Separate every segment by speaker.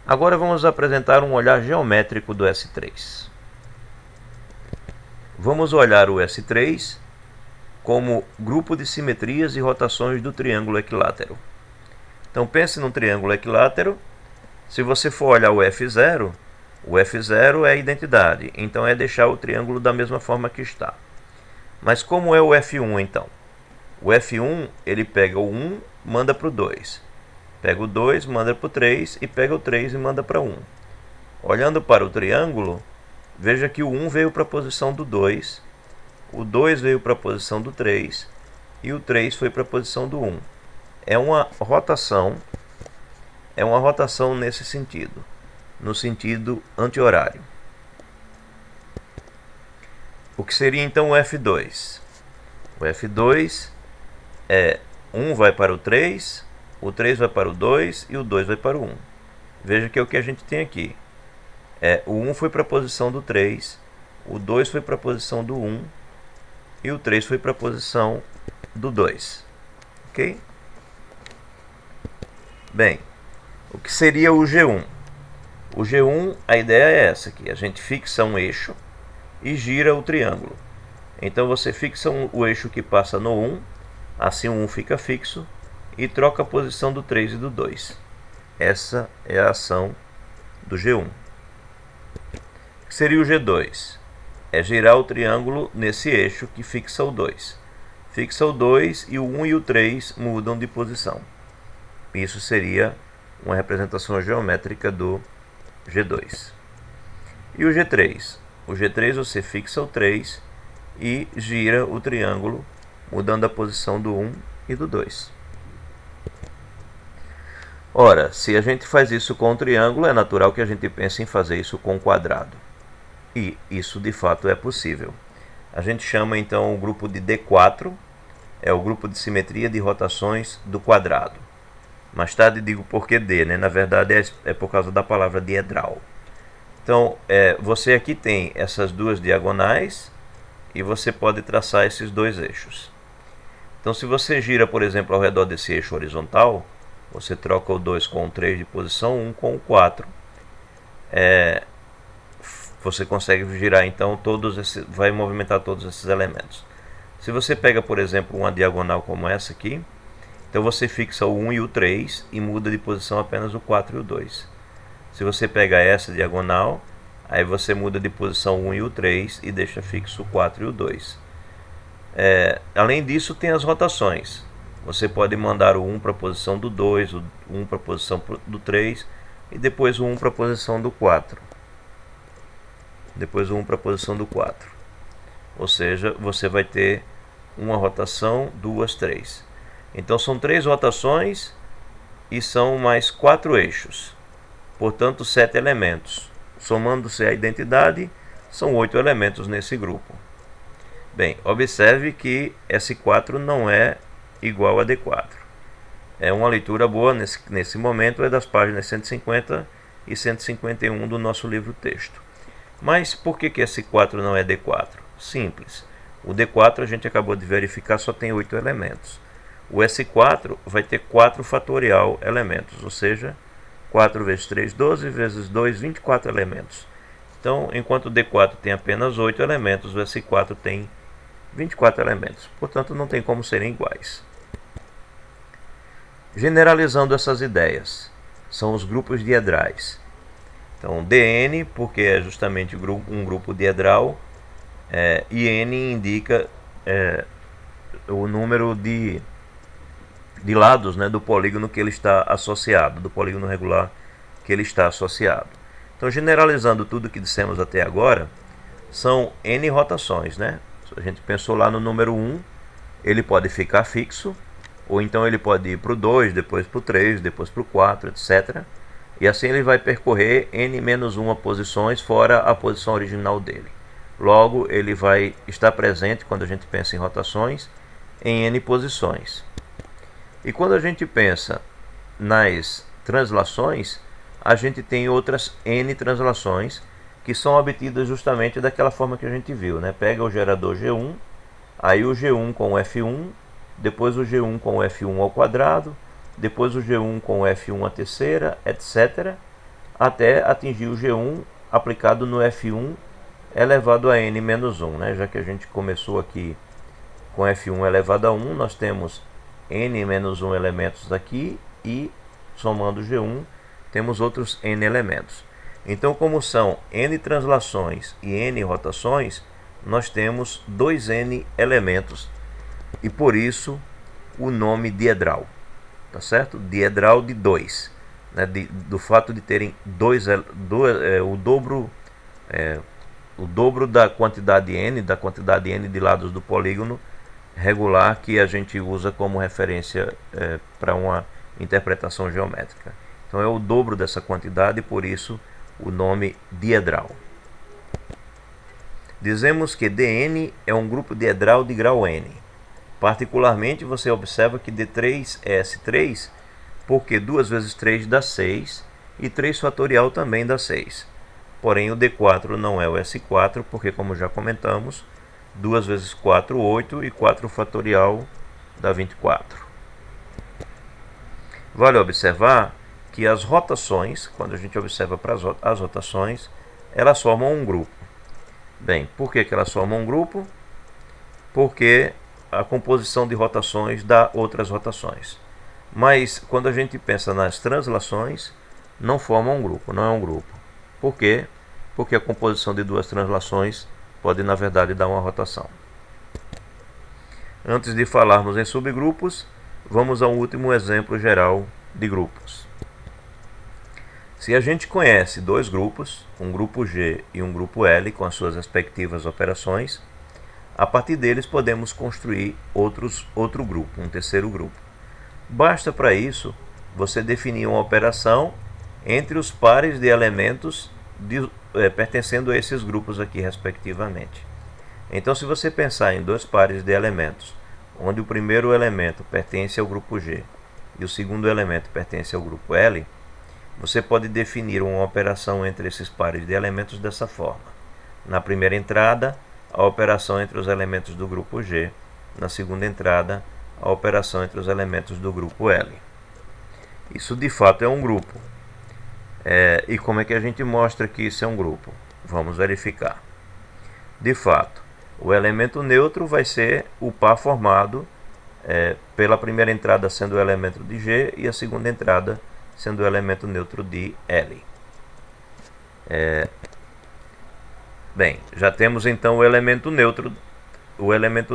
Speaker 1: Agora vamos apresentar um olhar geométrico do S3. Vamos olhar o S3 como grupo de simetrias e rotações do triângulo equilátero. Então pense num triângulo equilátero. Se você for olhar o F0 é a identidade, então é deixar o triângulo da mesma forma que está. Mas como é o F1 então? O F1 ele pega o 1, manda para o 2. Pega o 2, manda para o 3 e pega o 3 e manda para 1. Olhando para o triângulo, veja que o 1 veio para a posição do 2, o 2 veio para a posição do 3 e o 3 foi para a posição do 1. É uma rotação nesse sentido, no sentido anti-horário. O que seria então o F2? O F2 é 1 vai para o 3, o 3 vai para o 2 e o 2 vai para o 1. Veja que é o que a gente tem aqui. O 1 foi para a posição do 3, o 2 foi para a posição do 1 e o 3 foi para a posição do 2. Ok? Bem, o que seria o G1? O G1, a ideia é essa aqui. A gente fixa um eixo e gira o triângulo. Então você fixa o eixo que passa no 1, assim o 1 fica fixo, e troca a posição do 3 e do 2. Essa é a ação do G1. O que seria o G2? É girar o triângulo nesse eixo que fixa o 2. Fixa o 2 e o 1 e o 3 mudam de posição. Isso seria uma representação geométrica do G2. E o G3? O G3 você fixa o 3 e gira o triângulo, mudando a posição do 1 e do 2. Ora, se a gente faz isso com um triângulo, é natural que a gente pense em fazer isso com um quadrado. E isso de fato é possível. A gente chama então o grupo de D4, é o grupo de simetria de rotações do quadrado. Mais tarde digo por que D, né? Na verdade é por causa da palavra diedral. Então, você aqui tem essas duas diagonais e você pode traçar esses dois eixos. Então, se você gira, por exemplo, ao redor desse eixo horizontal, você troca o 2 com o 3 de posição, 1 com o 4. Você consegue girar, então, vai movimentar todos esses elementos. Se você pega, por exemplo, uma diagonal como essa aqui, então você fixa o 1 e o 3 e muda de posição apenas o 4 e o 2. Se você pega essa diagonal, aí você muda de posição o 1 e o 3 e deixa fixo o 4 e o 2. Além disso, tem as rotações. Você pode mandar o 1 para a posição do 2, o 1 para a posição do 3 e depois o 1 para a posição do 4. Depois o 1 para a posição do 4. Ou seja, você vai ter uma rotação, 2, 3. Então são 3 rotações e são mais 4 eixos. Portanto, 7 elementos. Somando-se a identidade, são 8 elementos nesse grupo. Bem, observe que S4 não é igual a D4. É uma leitura boa nesse momento, é das páginas 150 e 151 do nosso livro-texto. Mas por que S4 não é D4? Simples. O D4 a gente acabou de verificar, só tem 8 elementos. O S4 vai ter 4 fatorial elementos, ou seja, 4 vezes 3, 12, vezes 2, 24 elementos. Então, enquanto o D4 tem apenas 8 elementos, o S4 tem 24 elementos. Portanto, não tem como serem iguais. Generalizando essas ideias, são os grupos diedrais. Então, DN, porque é justamente um grupo diedral, e N indica o número de lados, né, do polígono que ele está associado, do polígono regular que ele está associado. Então, generalizando tudo que dissemos até agora, são N rotações, né? A gente pensou lá no número 1, ele pode ficar fixo, ou então ele pode ir para o 2, depois para o 3, depois para o 4, etc. E assim ele vai percorrer N-1 posições fora a posição original dele. Logo, ele vai estar presente, quando a gente pensa em rotações, em N posições. E quando a gente pensa nas translações, a gente tem outras N translações que são obtidas justamente daquela forma que a gente viu, né? Pega o gerador G1, aí o G1 com o F1, depois o G1 com o F1 ao quadrado, depois o G1 com o F1 à terceira, etc. até atingir o G1 aplicado no F1 elevado a n menos 1, né? Já que a gente começou aqui com F1 elevado a 1, nós temos n menos 1 elementos aqui e, somando G1, temos outros n elementos. Então, como são n translações e n rotações, nós temos 2n elementos e por isso o nome diedral, tá certo? Diedral de 2, né? Do fato de terem o dobro da quantidade n de lados do polígono regular que a gente usa como referência para uma interpretação geométrica. Então é o dobro dessa quantidade e por isso o nome diedral. Dizemos que Dn é um grupo diedral de grau n. Particularmente você observa que D3 é S3 porque 2 vezes 3 dá 6 e 3 fatorial também dá 6. Porém o D4 não é o S4 porque, como já comentamos, 2 vezes 4, 8 e 4 fatorial dá 24. Vale observar que as rotações, quando a gente observa para as rotações, elas formam um grupo. Bem, por que elas formam um grupo? Porque a composição de rotações dá outras rotações. Mas quando a gente pensa nas translações, não forma um grupo, não é um grupo. Por quê? Porque a composição de duas translações pode, na verdade, dar uma rotação. Antes de falarmos em subgrupos, vamos a um último exemplo geral de grupos. Se a gente conhece dois grupos, um grupo G e um grupo L, com as suas respectivas operações, a partir deles podemos construir outro grupo, um terceiro grupo. Basta para isso você definir uma operação entre os pares de elementos pertencendo a esses grupos aqui, respectivamente. Então, se você pensar em dois pares de elementos, onde o primeiro elemento pertence ao grupo G e o segundo elemento pertence ao grupo L, você pode definir uma operação entre esses pares de elementos dessa forma. Na primeira entrada, a operação entre os elementos do grupo G. Na segunda entrada, a operação entre os elementos do grupo L. Isso de fato é um grupo. E como é que a gente mostra que isso é um grupo? Vamos verificar. De fato, o elemento neutro vai ser o par formado pela primeira entrada sendo o elemento de G e a segunda entrada sendo o elemento neutro de L. Bem, já temos então o elemento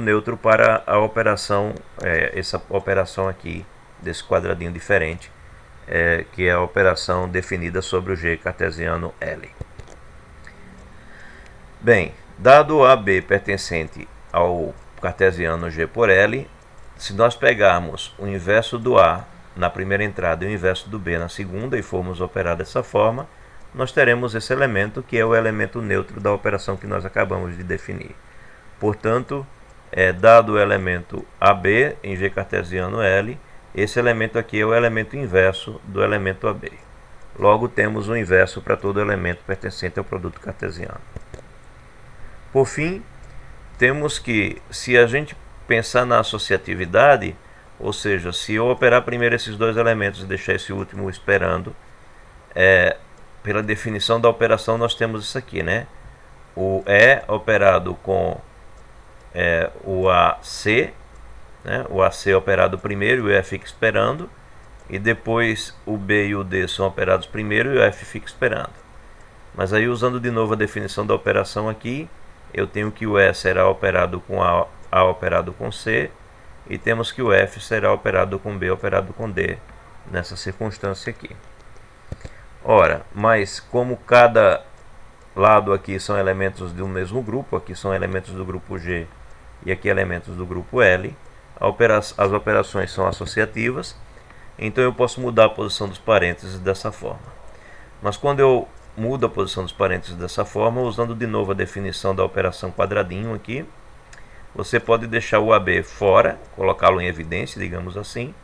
Speaker 1: neutro para a operação, essa operação aqui, desse quadradinho diferente, que é a operação definida sobre o G cartesiano L. Bem, dado o AB pertencente ao cartesiano G por L, se nós pegarmos o inverso do A na primeira entrada e o inverso do B na segunda e formos operar dessa forma, nós teremos esse elemento que é o elemento neutro da operação que nós acabamos de definir. Portanto, dado o elemento AB em G cartesiano L, esse elemento aqui é o elemento inverso do elemento AB. Logo, temos o inverso para todo elemento pertencente ao produto cartesiano. Por fim, temos que, se a gente pensar na associatividade, ou seja, se eu operar primeiro esses dois elementos e deixar esse último esperando, pela definição da operação nós temos isso aqui, né? O E operado com o AC, né? O AC operado primeiro e o E fica esperando, e depois o B e o D são operados primeiro e o F fica esperando. Mas aí, usando de novo a definição da operação aqui, eu tenho que o E será operado com A operado com C, e temos que o F será operado com B operado com D, nessa circunstância aqui. Ora, mas como cada lado aqui são elementos do mesmo grupo, aqui são elementos do grupo G e aqui elementos do grupo L, as operações são associativas, então eu posso mudar a posição dos parênteses dessa forma. Mas quando eu mudo a posição dos parênteses dessa forma, usando de novo a definição da operação quadradinho aqui, você pode deixar o AB fora, colocá-lo em evidência, digamos assim,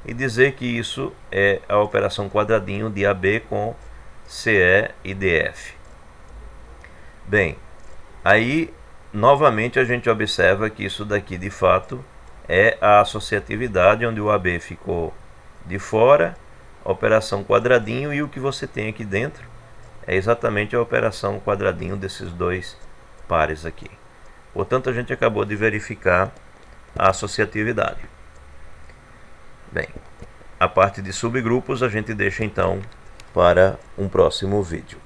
Speaker 1: e dizer que isso é a operação quadradinho de AB com CE e DF. Bem, aí novamente a gente observa que isso daqui de fato é a associatividade, onde o AB ficou de fora, a operação quadradinho, e o que você tem aqui dentro é exatamente a operação quadradinho desses dois pares aqui. Portanto, a gente acabou de verificar a associatividade. Bem, a parte de subgrupos a gente deixa então para um próximo vídeo.